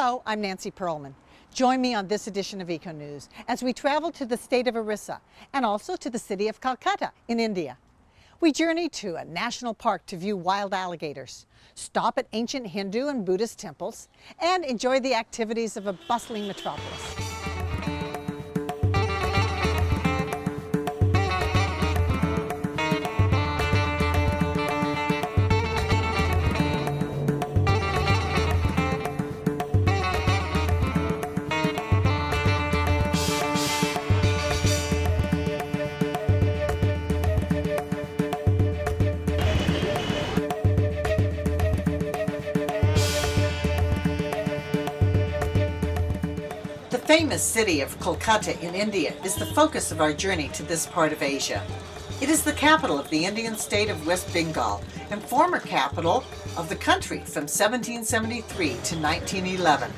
Hello, I'm Nancy Perlman. Join me on this edition of ECONEWS as we travel to the state of Orissa and also to the city of Kolkata in India. We journey to a national park to view wild alligators, stop at ancient Hindu and Buddhist temples, and enjoy the activities of a bustling metropolis. The famous city of Kolkata in India is the focus of our journey to this part of Asia. It is the capital of the Indian state of West Bengal and former capital of the country from 1773 to 1911.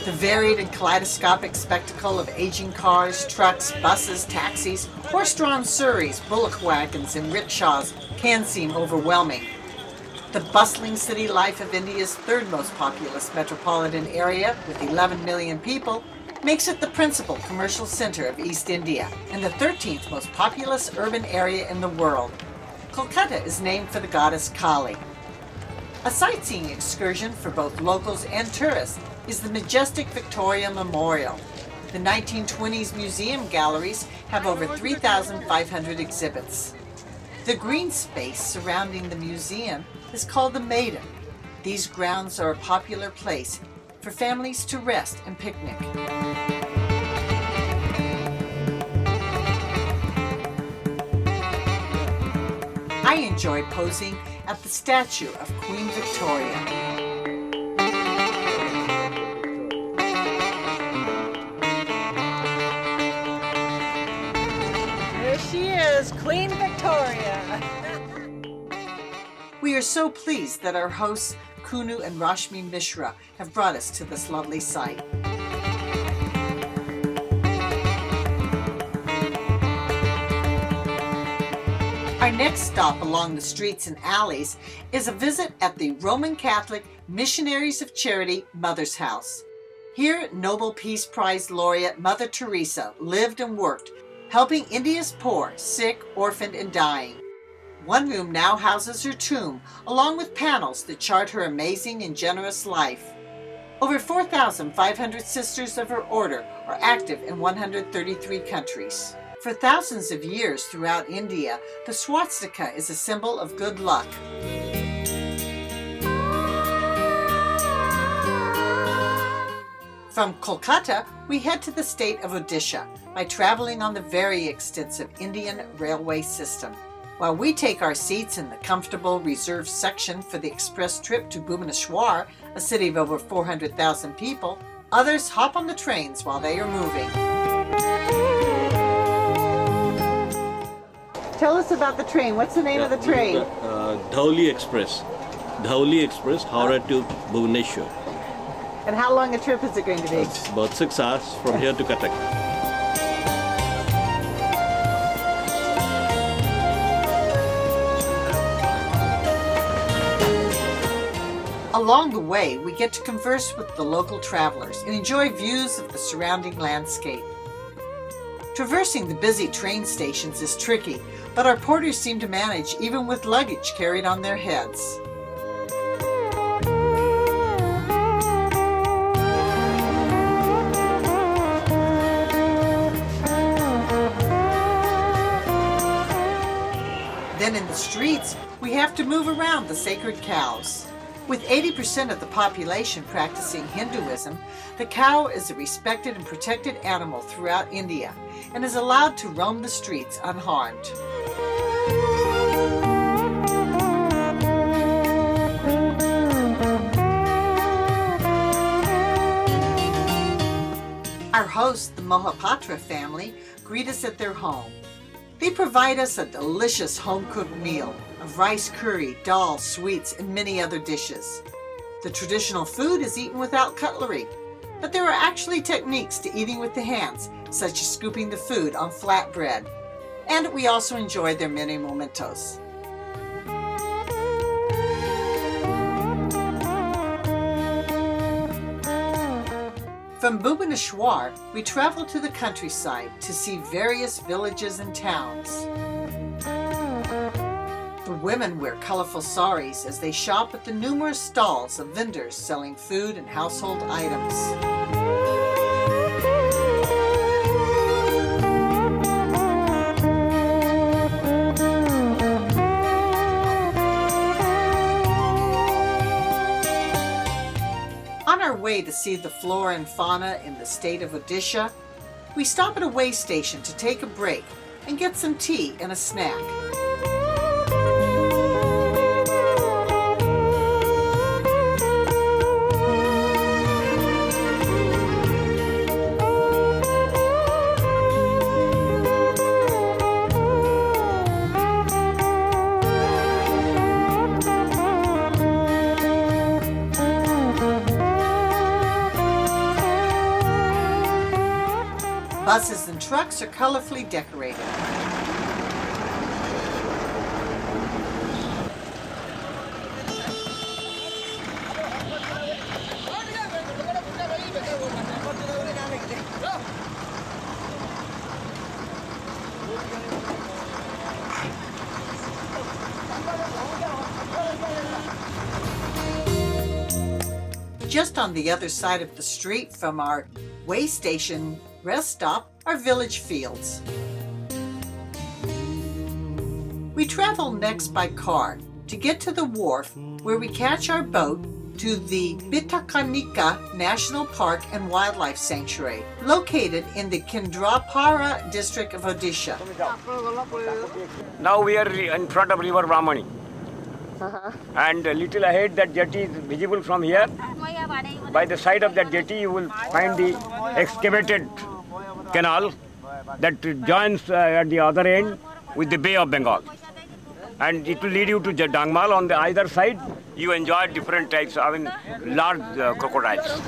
The varied and kaleidoscopic spectacle of aging cars, trucks, buses, taxis, horse-drawn surreys, bullock wagons, and rickshaws can seem overwhelming. The bustling city life of India's third most populous metropolitan area, with 11 million people, makes it the principal commercial center of East India and the 13th most populous urban area in the world. Kolkata is named for the goddess Kali. A sightseeing excursion for both locals and tourists is the majestic Victoria Memorial. The 1920s museum galleries have over 3,500 exhibits. The green space surrounding the museum is called the Maiden. These grounds are a popular place for families to rest and picnic. I enjoy posing at the statue of Queen Victoria. There she is, Queen Victoria. We are so pleased that our hosts, Kunu and Rashmi Mishra, have brought us to this lovely site. Our next stop along the streets and alleys is a visit at the Roman Catholic Missionaries of Charity Mother's House. Here, Nobel Peace Prize laureate Mother Theresa lived and worked, helping India's poor, sick, orphaned, and dying. One room now houses her tomb, along with panels that chart her amazing and generous life. Over 4,500 sisters of her order are active in 133 countries. For thousands of years throughout India, the swastika is a symbol of good luck. From Kolkata, we head to the state of Odisha by traveling on the very extensive Indian railway system. While we take our seats in the comfortable reserved section for the express trip to Bhubaneswar, a city of over 400,000 people, others hop on the trains while they are moving. Tell us about the train. What's the name of the train? Dhauli Express. Dhauli Express, Howrah to Bhubaneswar. And how long a trip is it going to be? It's about 6 hours from here to Cuttack. Along the way, we get to converse with the local travelers and enjoy views of the surrounding landscape. Traversing the busy train stations is tricky, but our porters seem to manage even with luggage carried on their heads. Then in the streets, we have to move around the sacred cows. With 80% of the population practicing Hinduism, the cow is a respected and protected animal throughout India and is allowed to roam the streets unharmed. Our hosts, the Mohapatra family, greet us at their home. They provide us a delicious home-cooked meal of rice curry, dal, sweets, and many other dishes. The traditional food is eaten without cutlery, but there are actually techniques to eating with the hands, such as scooping the food on flat bread. And we also enjoy their many mementos. From Bhubaneswar, we travel to the countryside to see various villages and towns. The women wear colorful saris as they shop at the numerous stalls of vendors selling food and household items. On our way to see the flora and fauna in the state of Odisha, we stop at a way station to take a break and get some tea and a snack. Buses and trucks are colorfully decorated. Just on the other side of the street from our way station rest stop are village fields. We travel next by car to get to the wharf where we catch our boat to the Bhitarkanika National Park and Wildlife Sanctuary, located in the Kendrapara district of Odisha. Now we are in front of river Brahmani. And a little ahead, that jetty is visible from here. By the side of that jetty you will find the excavated canal that joins at the other end with the Bay of Bengal. And it will lead you to Dangmal. On the either side, you enjoy different types, large crocodiles.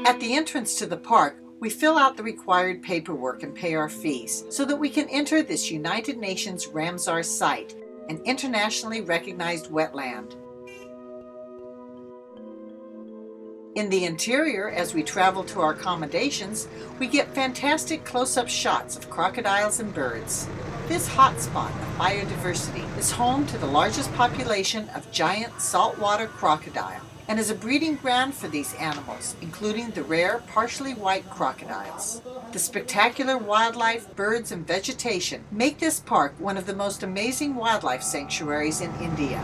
At the entrance to the park, we fill out the required paperwork and pay our fees so that we can enter this United Nations Ramsar site, an internationally recognized wetland. In the interior, as we travel to our accommodations, we get fantastic close-up shots of crocodiles and birds. This hotspot of biodiversity is home to the largest population of giant saltwater crocodile and is a breeding ground for these animals, including the rare partially white crocodiles. The spectacular wildlife, birds, and vegetation make this park one of the most amazing wildlife sanctuaries in India.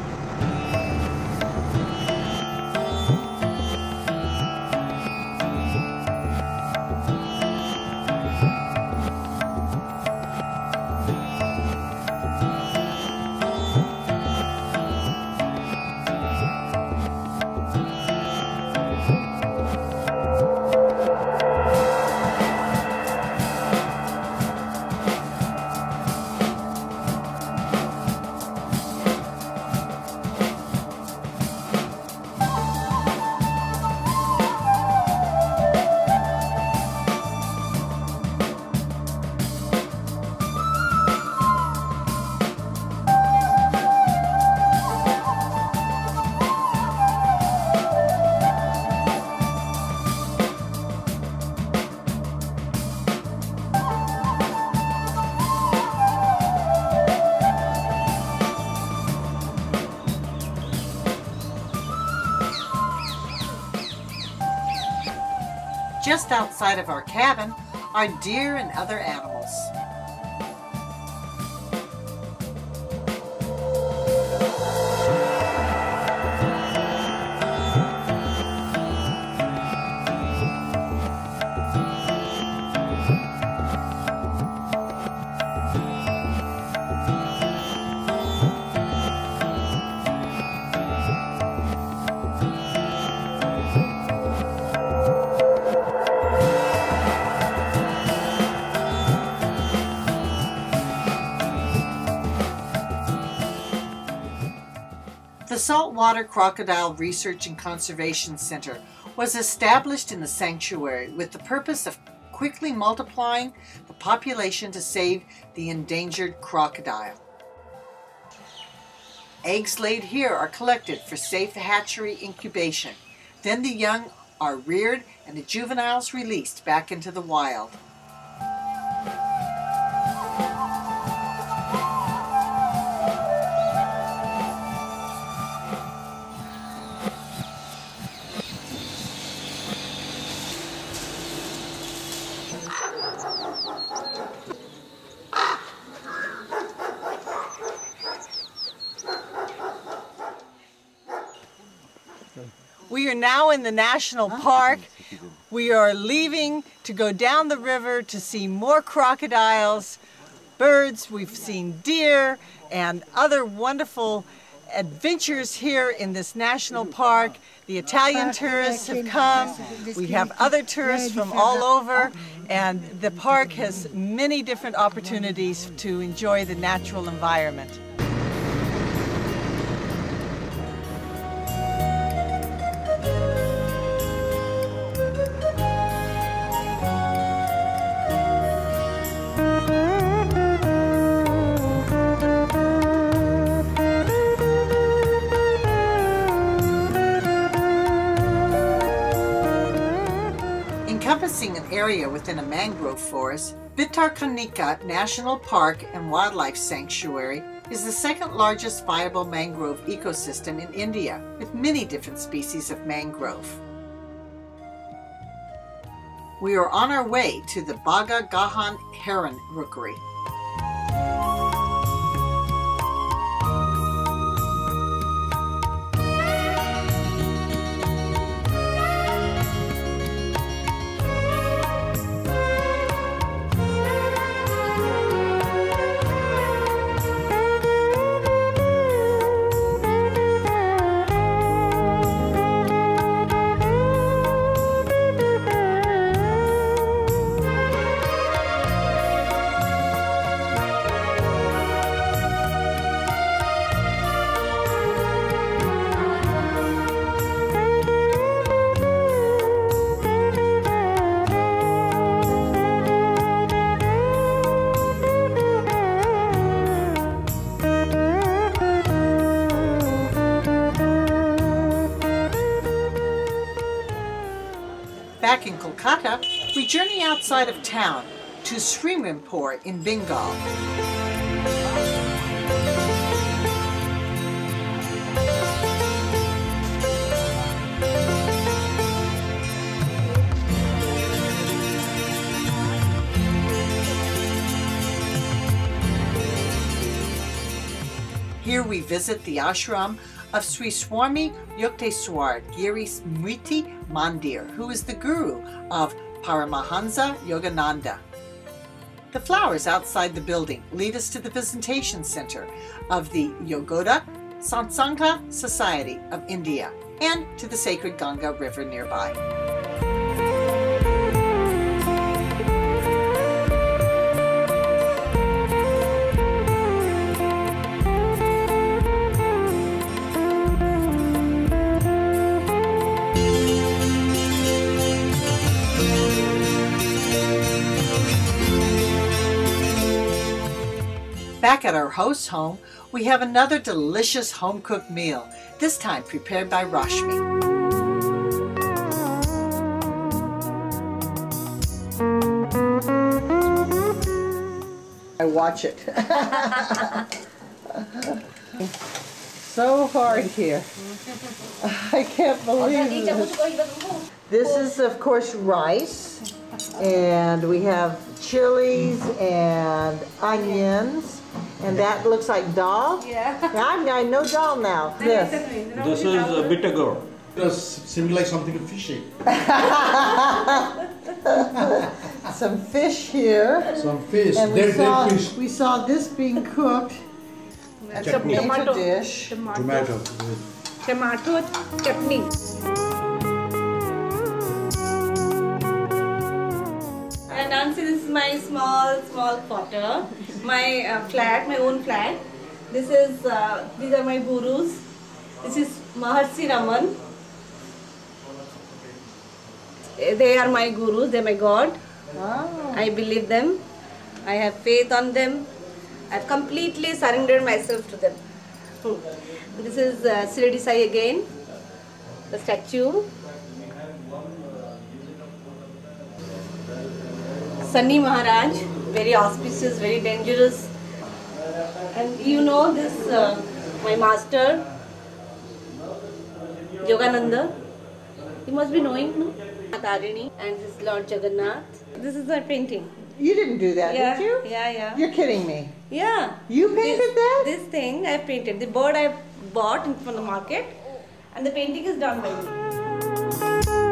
Just outside of our cabin are deer and other animals. The Saltwater Crocodile Research and Conservation Center was established in the sanctuary with the purpose of quickly multiplying the population to save the endangered crocodile. Eggs laid here are collected for safe hatchery incubation. Then the young are reared and the juveniles released back into the wild. We are now in the national park. We are leaving to go down the river to see more crocodiles, birds. We've seen deer and other wonderful adventures here in this national park. The Italian tourists have come. We have other tourists from all over, and the park has many different opportunities to enjoy the natural environment. Encompassing an area within a mangrove forest, Bhitarkanika National Park and Wildlife Sanctuary is the second largest viable mangrove ecosystem in India, with many different species of mangrove. We are on our way to the Baga Gahan Heron Rookery. Back in Kolkata, we journey outside of town to Srimanpur in Bengal. Here we visit the ashram of Sri Swami Yukteswar Giri Smriti Mandir, who is the guru of Paramahansa Yogananda. The flowers outside the building lead us to the visitation center of the Yogoda Satsanga Society of India and to the sacred Ganga River nearby. Back at our host's home, we have another delicious home-cooked meal, this time prepared by Rashmi. I watch it. So hard here. I can't believe it. This is, of course, rice, and we have chilies and onions, and that looks like dal. Yeah. I know dal now. This. This is bitter gourd. It does seem like something fishy. Some fish here. Some fish, And dead fish. we saw this being cooked. That's a major dish. Tomato. Tomato chutney. And Nancy, this is my small quarter, my flat, my own flat. This is these are my gurus. This is Maharshi Raman. They are my gurus. They are my God. Oh. I believe them. I have faith on them. I've completely surrendered myself to them. This is Shirdi Sai again, the statue. Sunny Maharaj, very auspicious, very dangerous. And you know this, my master, Yogananda. You must be knowing, no? Tarini and this Lord Jagannath. This is my painting. You didn't do that, Yeah, did you? yeah. You're kidding me. Yeah. You painted that? This thing I painted. The bird I bought from the market, and the painting is done by me.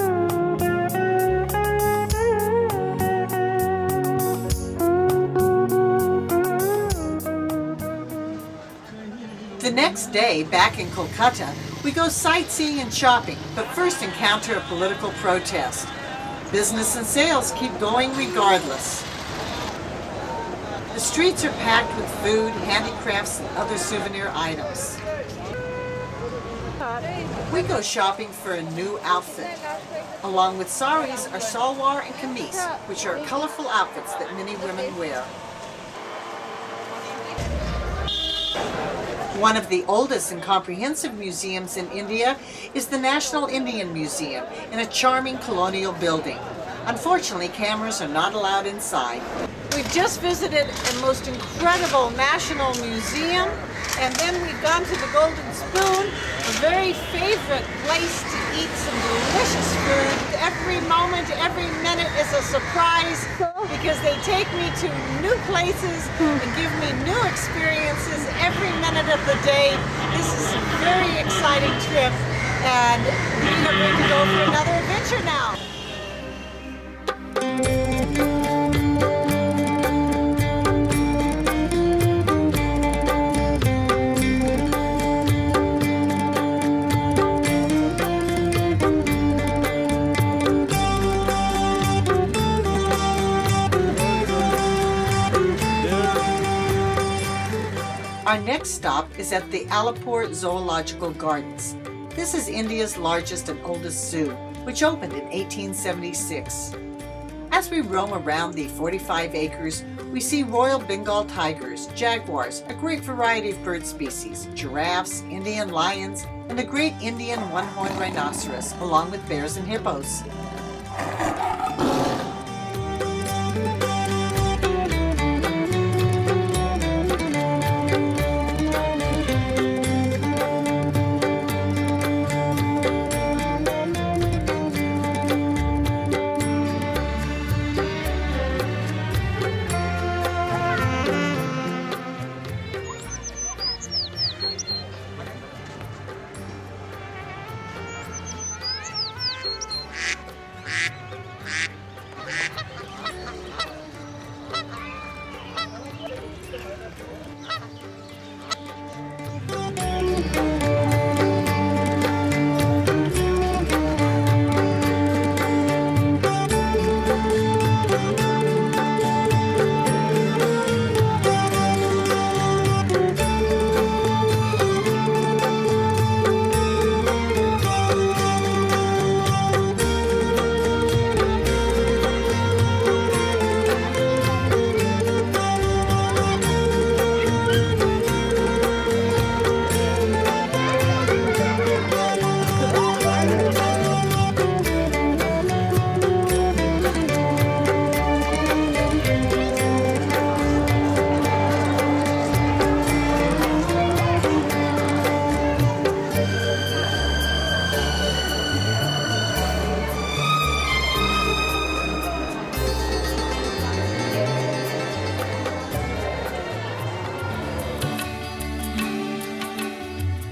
The next day, back in Kolkata, we go sightseeing and shopping, but first encounter a political protest. Business and sales keep going regardless. The streets are packed with food, handicrafts, and other souvenir items. We go shopping for a new outfit. Along with saris are salwar and kameez, which are colorful outfits that many women wear. One of the oldest and comprehensive museums in India is the National Indian Museum in a charming colonial building. Unfortunately, cameras are not allowed inside. We've just visited a most incredible national museum, and then we've gone to the Golden Spoon, a very favorite place to eat some delicious food. Every moment, every minute is a surprise because they take me to new places and give me new experiences every minute of the day. This is a very exciting trip, and we are going to go for another adventure now. Our next stop is at the Alipore Zoological Gardens. This is India's largest and oldest zoo, which opened in 1876. As we roam around the 45 acres, we see Royal Bengal tigers, jaguars, a great variety of bird species, giraffes, Indian lions, and the great Indian one-horned rhinoceros, along with bears and hippos.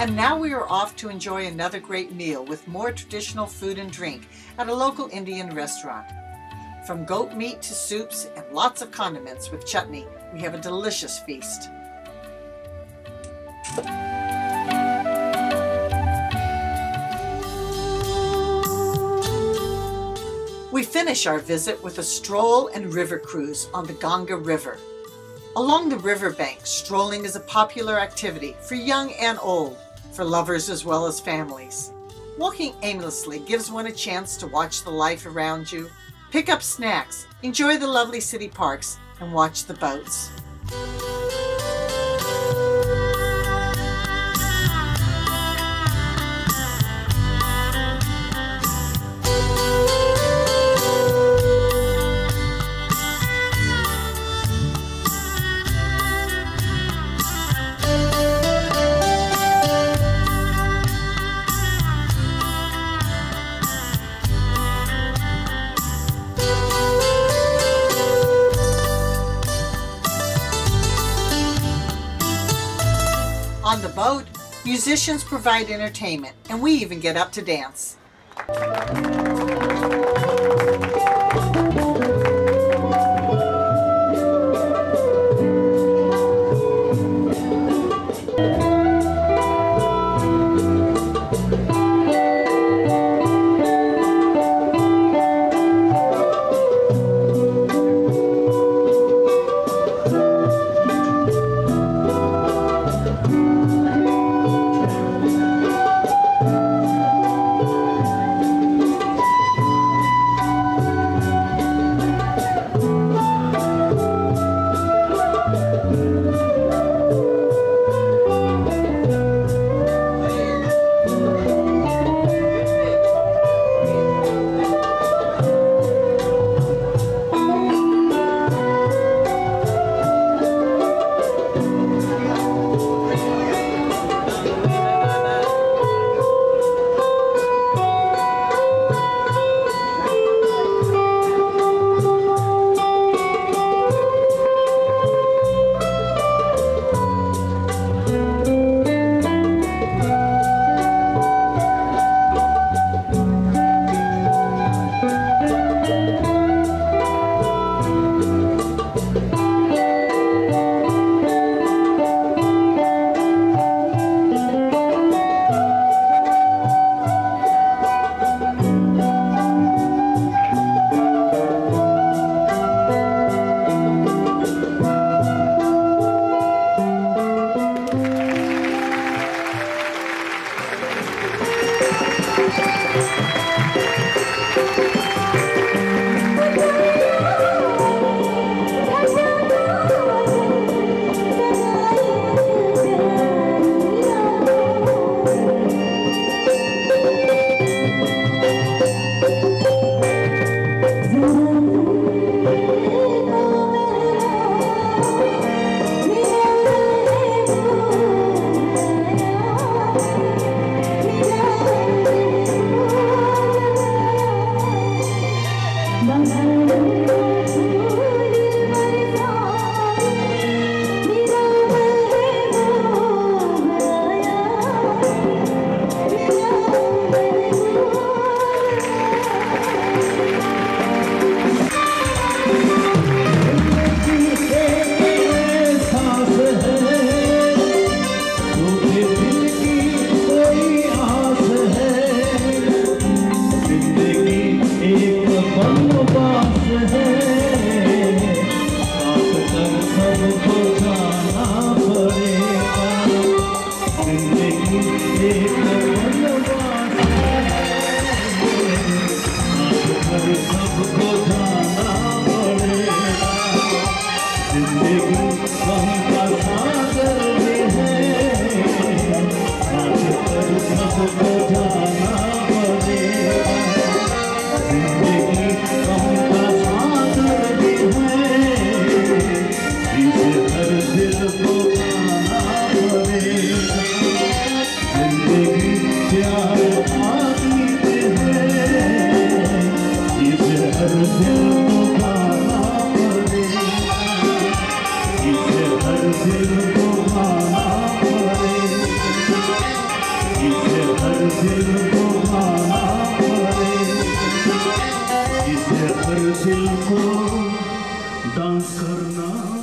And now we are off to enjoy another great meal with more traditional food and drink at a local Indian restaurant. From goat meat to soups and lots of condiments with chutney, we have a delicious feast. We finish our visit with a stroll and river cruise on the Ganga River. Along the riverbank, strolling is a popular activity for young and old, for lovers as well as families. Walking aimlessly gives one a chance to watch the life around you, pick up snacks, enjoy the lovely city parks, and watch the boats. On the boat, musicians provide entertainment, and we even get up to dance.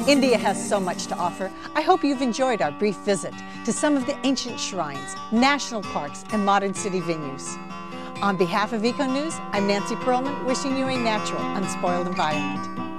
India has so much to offer. I hope you've enjoyed our brief visit to some of the ancient shrines, national parks, and modern city venues. On behalf of ECONEWS, I'm Nancy Perlman, wishing you a natural, unspoiled environment.